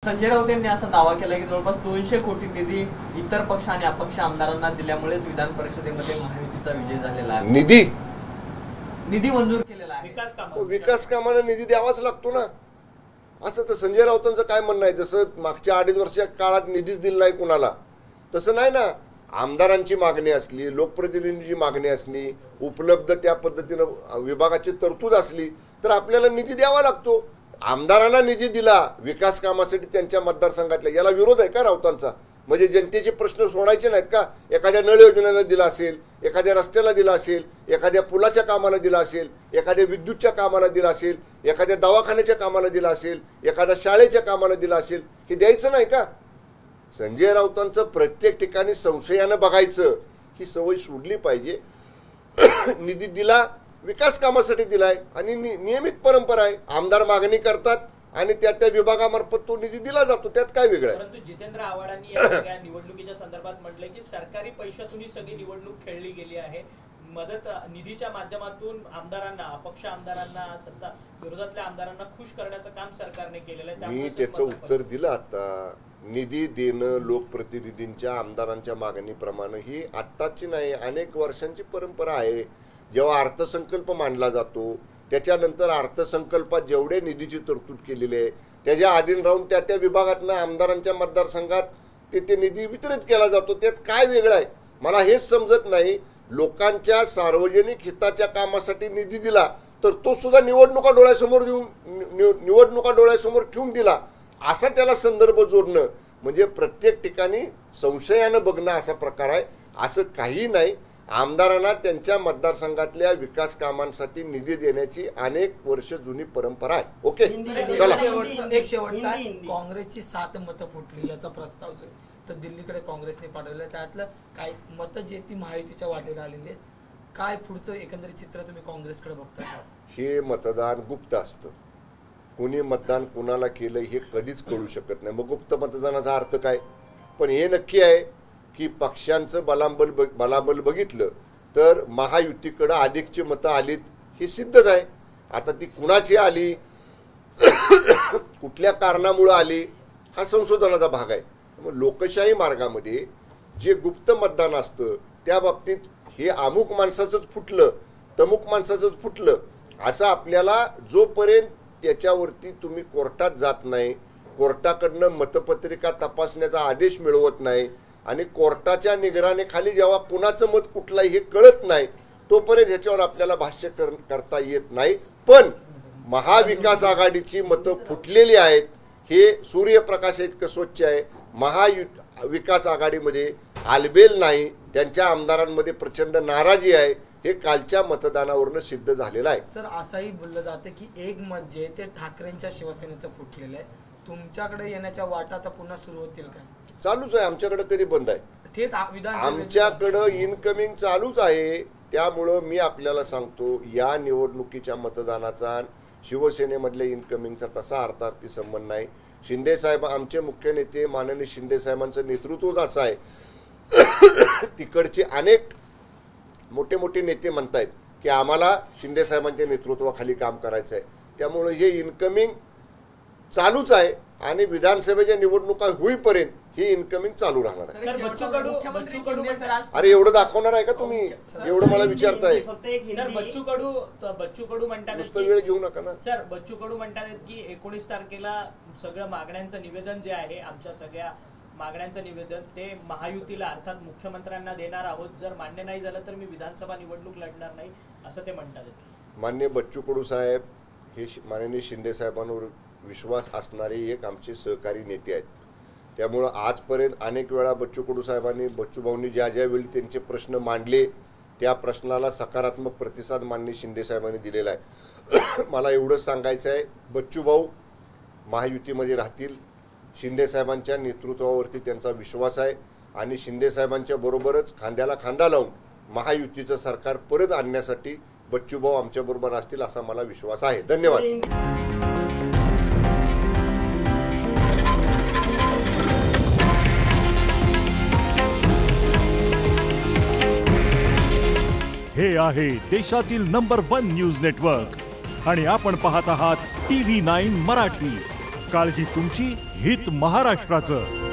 संजय राऊत यांनी असा दावा केला की जवळपास 200 कोटी निधी इतर पक्ष आणि अपक्ष आमदारांना दिल्यामुळेच विधान परिषदेमध्ये महायुतीचा विजय झालेला आहे. निधी मंजूर केलेला आहे. विकास कामाला निधी द्यावाच लागतो ना. असं तर संजय राऊतांचं काय म्हणणं आहे, जसं मागच्या 2.5 वर्षाच्या काळात निधीच दिला नाही कुणाला, तसं नाही ना. आमदारांची मागणी असली, लोकप्रतिनिधींची मागणी असली, उपलब्ध त्या पद्धतीनं विभागाची तरतूद असली तर आपल्याला निधी द्यावा लागतो. आमदारांना निधी दिला विकास कामासाठी त्यांच्या मतदारसंघातल्या, याला विरोध आहे का राऊतांचा? म्हणजे जनतेचे प्रश्न सोडायचे नाहीत का? एखाद्या नळ योजनेला दिला असेल, एखाद्या रस्त्याला दिला असेल, एखाद्या पुलाच्या कामाला दिला असेल, एखाद्या विद्युतच्या कामाला दिला असेल, एखाद्या दवाखान्याच्या कामाला दिला असेल, एखाद्या शाळेच्या कामाला दिला असेल, हे द्यायचं नाही का? संजय राऊतांचं प्रत्येक ठिकाणी संशयानं बघायचं ही सवय सोडली पाहिजे. निधी दिला विकास कामासाठी दिलाय आणि नियमित परंपरा आहे. आमदार मागणी करतात आणि त्या विभागामार्फत तो निधी दिला जातो, त्यात काय वेगळं आहे? परंतु जितेंद्र आव्हाडांनी या सगळ्या निवडणुकीच्या संदर्भात म्हटलंय की सरकारी पैशातून ही सगळी निवडणूक खेळली गेली आहे. मदत निधीच्या माध्यमातून आमदारांना, अपक्ष आमदारांना, सत्ता विरोधातल्या आमदारांना खुश करण्याचं काम सरकारने केलेलं आहे. मी त्याचं उत्तर दिलं आता. निधी देणं लोकप्रतिनिधींच्या, आमदारांच्या मागणीप्रमाणे ही आत्ताची नाही, अनेक वर्षांची परंपरा आहे. जेव्हा अर्थसंकल्प मांडला जातो त्याच्यानंतर अर्थसंकल्पात जेवढे निधीची तरतूद केलेली आहे त्याच्या अधीन राहून त्या विभागातनं आमदारांच्या मतदारसंघात ते निधी वितरित केला जातो. त्यात काय वेगळं आहे मला हेच समजत नाही. लोकांच्या सार्वजनिक हिताच्या कामासाठी निधी दिला तर तो सुद्धा निवडणुका डोळ्यासमोर ठेवून दिला, असा त्याला संदर्भ जोडणं म्हणजे प्रत्येक ठिकाणी संशयानं बघणं असा प्रकार आहे. असं काही नाही. आमदारांना त्यांच्या मतदारसंघातल्या विकास कामांसाठी निधी देण्याची अनेक वर्ष जुनी परंपरा आहे. ओके, चला. एक शेवटचा, काँग्रेसची 7 मतं फुटली याचा प्रस्ताव जो तर दिल्लीकडे काँग्रेसने पाठवलं, त्यातलं काही मतं जे ती महायुतीच्या वाटेला आलेली आहेत. काय पुढचं एकंदरीत चित्र तुम्ही काँग्रेसकडे बघता? हे मतदान गुप्त असतं. कोणी मतदान कुणाला केलं हे कधीच कळू शकत नाही. मग गुप्त मतदानाचा अर्थ काय? पण हे नक्की आहे की पक्षांचं बलाबल बघितलं तर महायुतीकडे अधिकची मतं आलीत हे सिद्धच आहे. आता ती कुणाची आली, कुठल्या कारणामुळे आली, हा संशोधनाचा भाग आहे. मग लोकशाही मार्गामध्ये जे गुप्त मतदान असतं त्या बाबतीत हे अमुक माणसाचंच फुटलं, तमुक माणसाचंच फुटलं असं आपल्याला जोपर्यंत त्याच्यावरती तुम्ही कोर्टात जात नाही, कोर्टाकडनं मतपत्रिका तपासण्याचा आदेश मिळवत नाही आणि कोर्टाच्या निगराणीखाली जेव्हा कुणाचं मत कुठलंही हे कळत नाही तोपर्यंत ह्याच्यावर आपल्याला भाष्य करता येत नाही. पण महाविकास आघाडीची मतं फुटलेली आहेत हे सूर्यप्रकाश इतकं स्वच्छ आहे. महाविकास आघाडीमध्ये आलबेल नाही, त्यांच्या आमदारांमध्ये प्रचंड नाराजी आहे, हे कालच्या मतदानावरून सिद्ध झालेलं आहे. सर, असंही बोललं जातं की एक मत जे ते ठाकरेंच्या शिवसेनेचं फुटलेलं आहे. तुमच्याकडे येण्याच्या वाटा आता पुन्हा सुरू होतील का? चालूच आहे. आमच्याकडे कधी बंद आहे? थेट आमच्याकडं इनकमिंग चालूच आहे. त्यामुळं मी आपल्याला सांगतो या निवडणुकीच्या मतदानाचा शिवसेनेमधल्या इनकमिंगचा तसा अर्थार्थी संबंध नाही. शिंदे साहेब आमचे मुख्य नेते माननीय शिंदे साहेबांचं नेतृत्वच असं आहे. तिकडचे अनेक मोठे मोठे नेते म्हणतायत की आम्हाला शिंदे साहेबांच्या नेतृत्वाखाली काम करायचं आहे. त्यामुळे हे इनकमिंग चालूच आहे आणि विधानसभेच्या निवडणुका होईपर्यंत ही इनकमिंग चालू राहणार आहे. अरे एवढं दाखवणार आहे का तुम्ही? एवढं मला विचारताय? बच्चू कडू म्हणतात, नुसतं वेळ घेऊ नका ना सर. बच्चू कडू म्हणतात की 19 तारखेला सगळं मागण्यांचं निवेदन जे आहे, आमच्या सगळ्या मागण्यांचं निवेदन ते महायुतीला अर्थात मुख्यमंत्र्यांना देणार आहोत. जर मान्य नाही झालं तर मी विधानसभा निवडणूक लढणार नाही असं ते म्हणतात. माननीय बच्चू कडू साहेब हे माननीय शिंदे साहेबांवर विश्वास असणारे एक आमचे सहकारी नेते आहेत. त्यामुळं आजपर्यंत अनेक वेळा बच्चू कडू साहेबांनी, बच्चू भाऊंनी ज्यावेळी त्यांचे प्रश्न मांडले त्या प्रश्नाला सकारात्मक प्रतिसाद माननीय शिंदे साहेबांनी दिलेला आहे. मला एवढंच सांगायचं आहे, बच्चू भाऊ महायुतीमध्ये राहतील. शिंदे साहेबांच्या नेतृत्वावरती त्यांचा विश्वास आहे आणि शिंदे साहेबांच्या बरोबरच खांद्याला खांदा लावून महायुतीचं सरकार परत आणण्यासाठी बच्चू भाऊ आमच्या बरोबर असतील असा मला विश्वास आहे. धन्यवाद. हे आहे देशातील नंबर 1 न्यूज नेटवर्क आणि आपण पाहत आहात TV9 मराठी. काळजी तुमची, हित महाराष्ट्राचं.